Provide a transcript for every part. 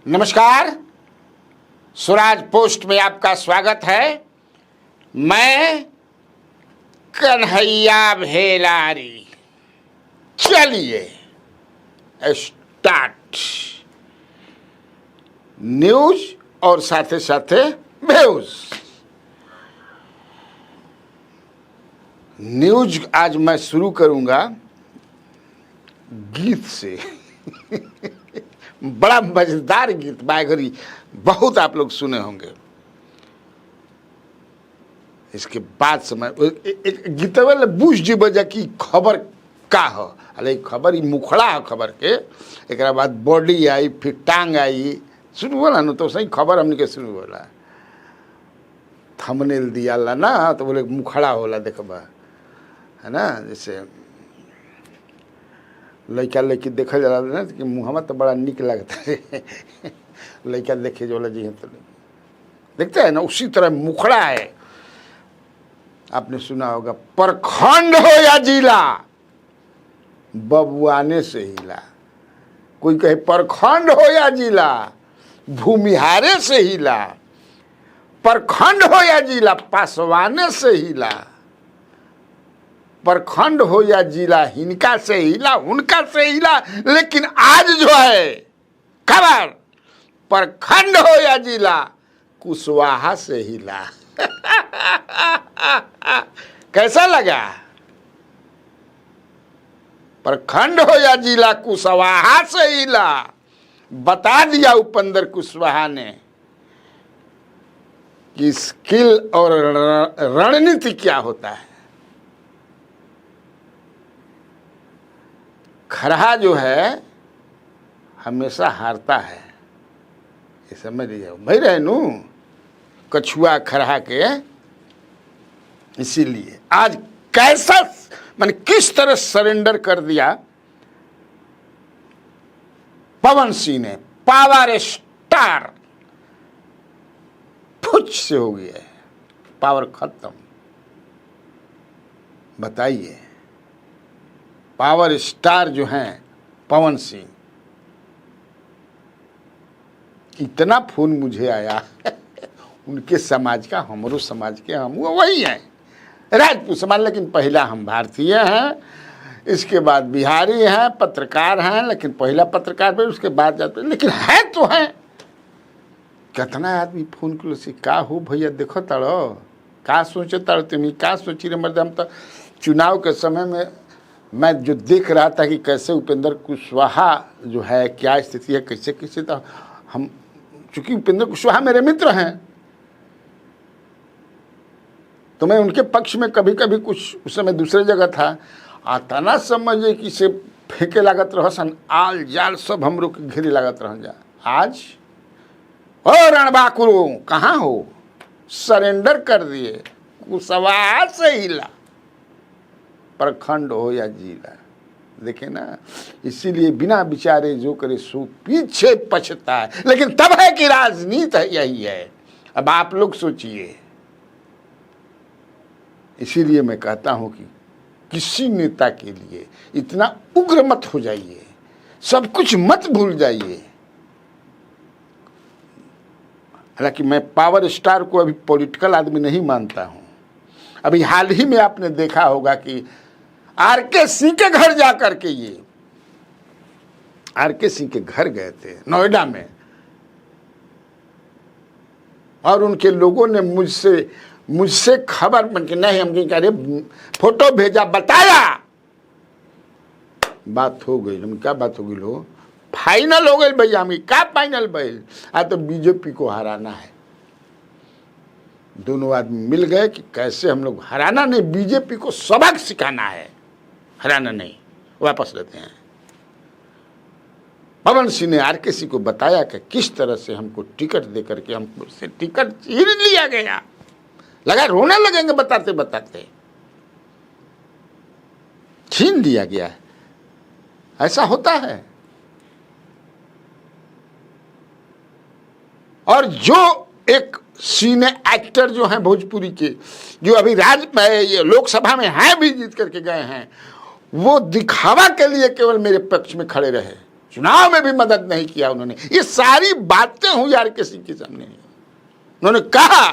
नमस्कार, स्वराज पोस्ट में आपका स्वागत है। मैं कन्हैया भेलारी। चलिए स्टार्ट। न्यूज और साथे साथे व्यूज। न्यूज आज मैं शुरू करूंगा गीत से। बड़ा मजेदार गीत बायगरी, बहुत आप लोग सुने होंगे। इसके बाद समय एक गीत वाले बूझ जी बजा की खबर का हो। अरे खबर ही मुखड़ा है खबर के। एक बाद बॉडी आई, फिर टांग आई, शुरू बोला ना तो सही खबर हमने के शुरू बोला। थंबनेल दिया ला ना तो बोले मुखड़ा होला देखबा, है ना। जैसे लड़का लड़की देखल जाला ना कि मुहम्मद तो बड़ा निक लगता है। लड़का देखे जो जी तो देखते हैं ना, उसी तरह मुखड़ा है। आपने सुना होगा प्रखंड हो या जिला बबुआने से हिला। कोई कहे प्रखंड हो या जिला भूमिहारे से हिला। प्रखंड हो या जिला पासवाने से हिला। प्रखंड हो या जिला हिनका से हिला, उनका से हिला। लेकिन आज जो है खबर प्रखंड हो या जिला कुशवाहा से हिला। कैसा लगा? प्रखंड हो या जिला कुशवाहा से हिला। बता दिया उपेंद्र कुशवाहा ने कि स्किल और रणनीति क्या होता है। खरहा जो है हमेशा हारता है, ये समझ लीजिए भाई। रहे नू कछुआ खरहा के, इसीलिए आज कैसा मैंने किस तरह सरेंडर कर दिया पवन सिंह ने। पावर स्टार फुच से हो गया है, पावर खत्म। बताइए, पावर स्टार जो हैं पवन सिंह, इतना फोन मुझे आया। उनके समाज का, हमारो समाज के, हम वही हैं राजपूत समाज, लेकिन पहला हम भारतीय हैं, इसके बाद बिहारी हैं, पत्रकार हैं, लेकिन पहला पत्रकार पे उसके बाद जाते, लेकिन है तो हैं। कितना आदमी फोन करो से का हो भैया देखो तारो का सोचो तारो तुम्हें का सोची रे मर्द। हम तो चुनाव के समय में मैं जो देख रहा था कि कैसे उपेंद्र कुशवाहा जो है क्या स्थिति है, कैसे कैसे, तो हम चूंकि उपेंद्र कुशवाहा मेरे मित्र हैं तो मैं उनके पक्ष में कभी कभी कुछ उस समय दूसरे जगह था। आता ना समझे कि से फेंके लागत रह सन, आल जाल सब हम लोग घेरे लागत रह जा। आज ओ रणबाकुरु कहाँ हो, सरेंडर कर दिए। कुशवाहा से हिला, प्रखंड हो या जिला। देखे ना, इसीलिए बिना विचारे जो करे सो पीछे पछता है। लेकिन तब है कि राजनीति यही है। अब आप लोग सोचिए। इसीलिए मैं कहता हूं कि किसी नेता के लिए इतना उग्र मत हो जाइए, सब कुछ मत भूल जाइए। हालांकि मैं पावर स्टार को अभी पॉलिटिकल आदमी नहीं मानता हूं। अभी हाल ही में आपने देखा होगा कि आरके सिंह के घर जाकर के, ये आरके सिंह के घर गए थे नोएडा में, और उनके लोगों ने मुझसे खबर बन के नहीं, हम कह रहे फोटो भेजा, बताया, बात हो गई। हम क्या बात हो गई लो, फाइनल हो गई भैया। हम क्या फाइनल भइल, तो बीजेपी को हराना है। दोनों आदमी मिल गए कि कैसे हम लोग हराना नहीं, बीजेपी को सबक सिखाना है, हराना नहीं। वापस लेते हैं। पवन सिंह ने आरके सिंह को बताया कि किस तरह से हमको टिकट देकर के हमको से टिकट छीन लिया गया। लगा रोने लगेंगे बताते बताते। छीन लिया गया, ऐसा होता है। और जो एक सीने एक्टर जो हैं भोजपुरी के, जो अभी लोकसभा में हैं भी जीत करके गए हैं, वो दिखावा के लिए केवल मेरे पक्ष में खड़े रहे। चुनाव में भी मदद नहीं किया उन्होंने। ये सारी बातें हुई आरके सिंह के सामने। उन्होंने कहा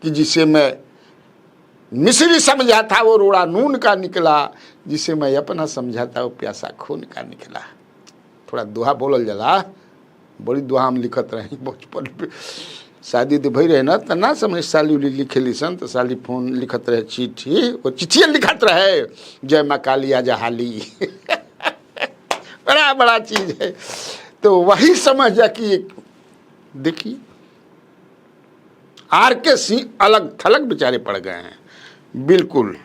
कि जिसे मैं मिस्री समझा था वो रोड़ा नून का निकला, जिसे मैं अपना समझा था वो प्यासा खून का निकला। थोड़ा दोहा बोलल जला, बड़ी दोहा हम लिखत रहे बचपन पे। शादी तो भई रहे ना त ना समझ साली लिखे लिसन तो साली फोन लिखत रहे चिट्ठी, वो चिट्ठियाँ लिखत रहे जय माँ कालिया जहाली बड़ा बड़ा चीज है। तो वही समझ जा कि देखिए आरके सिंह अलग थलग बेचारे पड़ गए हैं बिल्कुल,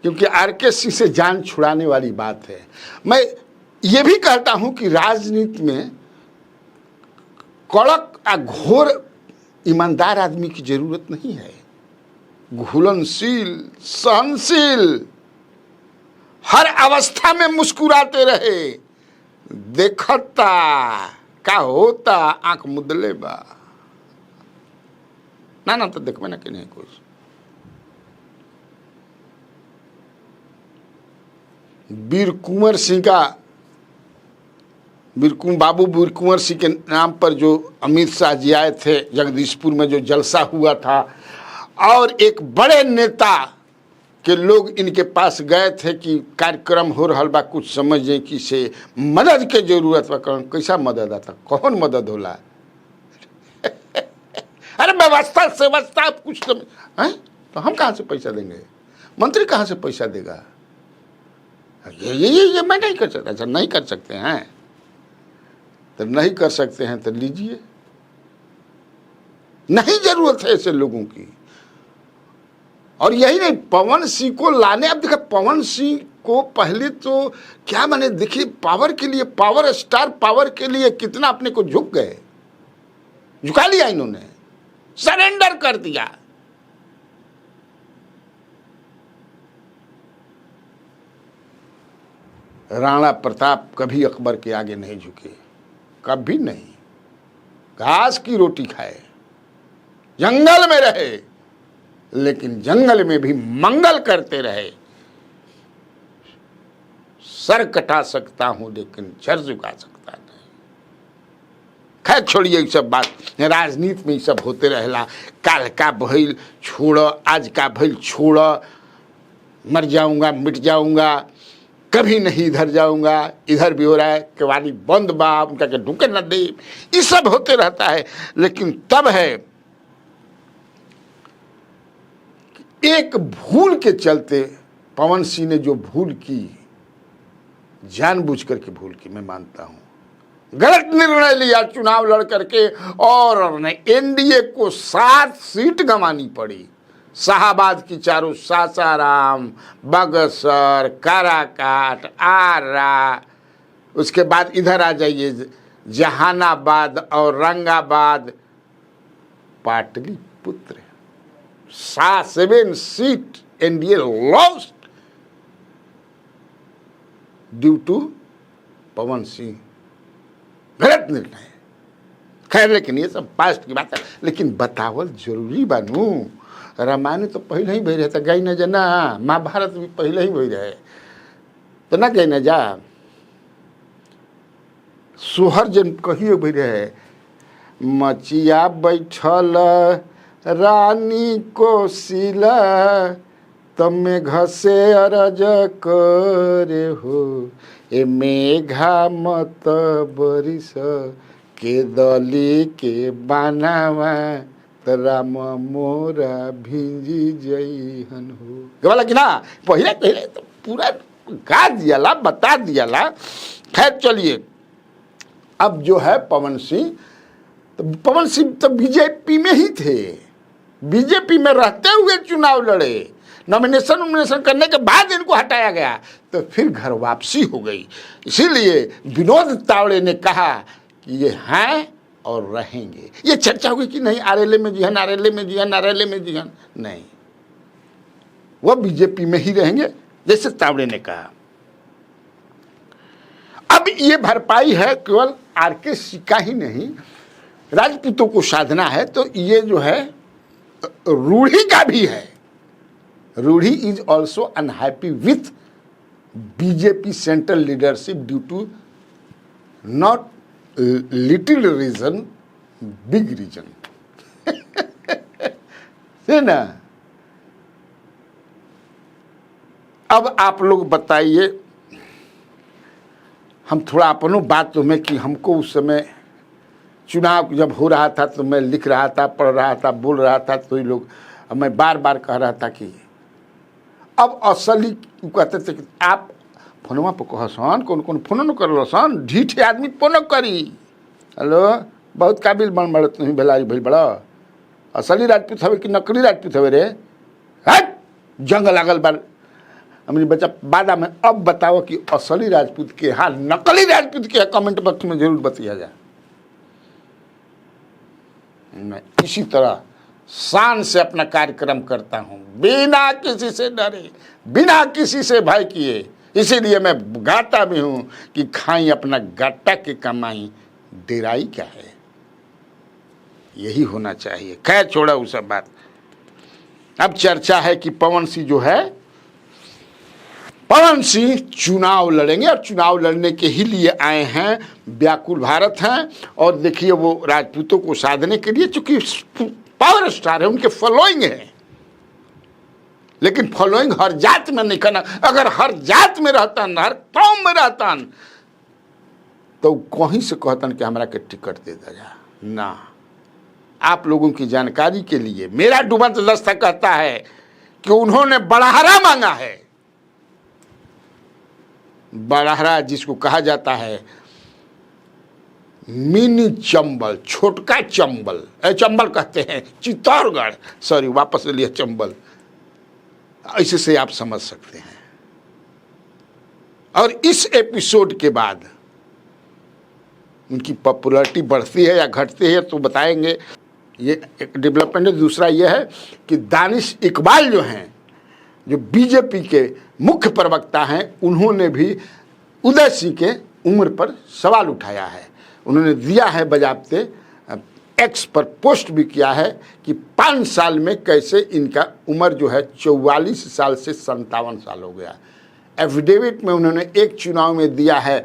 क्योंकि आरके सिंह से जान छुड़ाने वाली बात है। मैं ये भी कहता हूं कि राजनीति में कड़क घोर ईमानदार आदमी की जरूरत नहीं है। घुलनशील, सहनशील, हर अवस्था में मुस्कुराते रहे, देखता का होता आंख मुदले बा ना तो देखबे ना कि नहीं कुछ। वीर कुंवर सिंह का वीर कुंवर सिंह के नाम पर जो अमित शाह जी आए थे जगदीशपुर में, जो जलसा हुआ था, और एक बड़े नेता के लोग इनके पास गए थे कि कार्यक्रम हो रहा बा, कुछ समझे कि से मदद के जरूरत बा। कैसा मदद आता, कौन मदद होला अरे व्यवस्था सेवस्था कुछ तो है, तो हम कहाँ से पैसा देंगे, मंत्री कहाँ से पैसा देगा। ये मैं नहीं कर सकता। अच्छा नहीं कर सकते हैं तो नहीं कर सकते हैं तो लीजिए, नहीं जरूरत है ऐसे लोगों की। और यही नहीं, पवन सिंह को लाने, अब देखा पवन सिंह को पहले तो क्या माने, देखिए पावर के लिए, पावर स्टार पावर के लिए कितना अपने को झुक गए, झुका लिया इन्होंने, सरेंडर कर दिया। राणा प्रताप कभी अकबर के आगे नहीं झुके, कभी नहीं। घास की रोटी खाए, जंगल में रहे, लेकिन जंगल में भी मंगल करते रहे। सर कटा सकता हूं लेकिन सर झुका सकता नहीं। खैर छोड़िए सब बात, राजनीति में ये सब होते रहेला। काल का भइल छोड़, आज का भइल छोड़, मर जाऊंगा मिट जाऊंगा, कभी नहीं इधर जाऊंगा, इधर भी हो रहा है, केवाड़ी बंद बा, उनका के ढुके न दे, ये सब होते रहता है। लेकिन तब है एक भूल के चलते पवन सिंह ने जो भूल की, जानबूझ करके भूल की, मैं मानता हूं गलत निर्णय लिया चुनाव लड़ करके, और एनडीए को 7 सीट गंवानी पड़ी। शाहाबाद की चारों, सासाराम, बगसर, काराकाट, आरा, उसके बाद इधर आ जाइए Jehanabad Aurangabad, Pataliputra, 7 seat NDA lost due to Pawan Singh. गलत निर्णय। खैर लेकिन ये सब पास्ट की बात है, लेकिन बतावल जरूरी बानू। रामायण तो पहले ही भई रहे, तो गई न जना, महाभारत भी पहले ही भई रहे, तो ना गई न जा। सोहर जन कहिए भई रहे, मचिया बैठल रानी कोशिला, तमे घसे अरज करे हो, ए मेघा मत बरिस के दली के बनावा, राम मोरा भिंजी जइहन हो। गवाला कि ना, पहले पहले तो पूरा गा दियाला, बता दियाला। खैर चलिए, अब जो है पवन सिंह, तो पवन सिंह तो बीजेपी में ही थे, बीजेपी में रहते हुए चुनाव लड़े, नॉमिनेशन करने के बाद इनको हटाया गया, तो फिर घर वापसी हो गई। इसीलिए विनोद तावड़े ने कहा कि ये हैं और रहेंगे। ये चर्चा हुई कि नहीं आरएलए में जी हन, आरएलए में जी हन, आरएलए में जी हन, नहीं, वो बीजेपी में ही रहेंगे, जैसे तावड़े ने कहा। अब ये भरपाई है केवल आरके सिंह का ही नहीं, राजपूतों को साधना है, तो ये जो है रूढ़ी का भी है। Rudy is also unhappy with BJP central leadership due to not little reason, big reason. है ना। अब आप लोग बताइए, हम थोड़ा अपनों बात तुम्हें कि हमको उस समय चुनाव जब हो रहा था तो मैं लिख रहा था, पढ़ रहा था, बोल रहा था, तो ये लोग, मैं बार बार कह रहा था कि अब असली कहते थे कि आप फोनवा पर कह सन, कौन कौन फोन न कर सन, ढीठे आदमी फोन करी। हेलो, बहुत काबिल बन बड़ तुम्हें भेलारी भइल बड़ा। असली राजपूत हवे कि नकली राजपूत हवे रे? हट, जंग लागल बार हमने बच्चा बादा में। अब बताओ कि असली राजपूत के हाल नकली राजपूत के, कमेंट बॉक्स में जरूर बतिया जाए। मैं इसी तरह शान से अपना कार्यक्रम करता हूं, बिना किसी से डरे, बिना किसी से भय किए। इसीलिए मैं गाता भी हूं कि खाई अपना गाटा के कमाई, डेराई क्या है। यही होना चाहिए। खैर छोड़ा वो सब बात। अब चर्चा है कि पवन सिंह जो है, पवन सिंह चुनाव लड़ेंगे और चुनाव लड़ने के ही लिए आए हैं, व्याकुल भारत हैं। और देखिए वो राजपूतों को साधने के लिए, चूंकि पावर स्टार है, उनके फॉलोइंग है, लेकिन फॉलोइंग हर जात में नहीं करना। अगर हर जात में रहता, हर कौम में रहता, तो कहीं से कहतन कि हमरा के टिकट दे जा ना। आप लोगों की जानकारी के लिए, मेरा डूबंत दस्ता कहता है कि उन्होंने बड़हरा मांगा है। बड़हरा जिसको कहा जाता है मिनी चंबल, छोटका चंबल, चंबल कहते हैं चित्तौड़गढ़, सॉरी वापस ले लिया चंबल, ऐसे से आप समझ सकते हैं। और इस एपिसोड के बाद उनकी पॉपुलैरिटी बढ़ती है या घटती है तो बताएंगे। ये एक डेवलपमेंट है। दूसरा ये है कि दानिश इकबाल जो हैं, जो बीजेपी के मुख्य प्रवक्ता हैं, उन्होंने भी उदय सिंह के उम्र पर सवाल उठाया है। उन्होंने दिया है बजाबते, एक्स पर पोस्ट भी किया है कि 5 साल में कैसे इनका उम्र जो है 44 साल से 57 साल हो गया। एफिडेविट में उन्होंने एक चुनाव में दिया है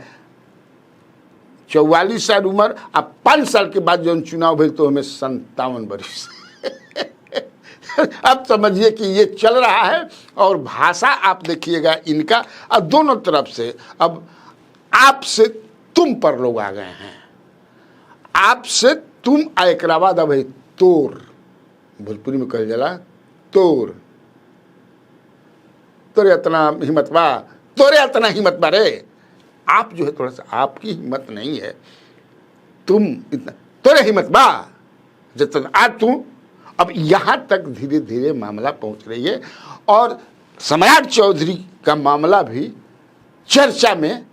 44 साल उम्र, अब 5 साल के बाद जो चुनाव भेल तो हमें 57 वर्ष। अब समझिए कि ये चल रहा है। और भाषा आप देखिएगा इनका, और दोनों तरफ से अब आपसे तुम पर लोग आ गए हैं। आपसे तुम, एकरा बाद अब है तोर, भोजपुरी में कह जाला तोर, तोरे इतना हिम्मत बा, तोरे इतना हिम्मत बा रे। आप जो है थोड़ा सा, आपकी हिम्मत नहीं है, तुम इतना, तोरे हिम्मत बा जितना आज तुम। अब यहां तक धीरे धीरे मामला पहुंच रही है। और सम्राट चौधरी का मामला भी चर्चा में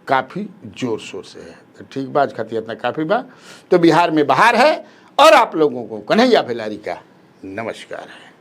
काफी जोर शोर से है। तो ठीक बात खाती इतना काफी बा। तो बिहार में बाहर है। और आप लोगों को कन्हैया भेलारी का नमस्कार है।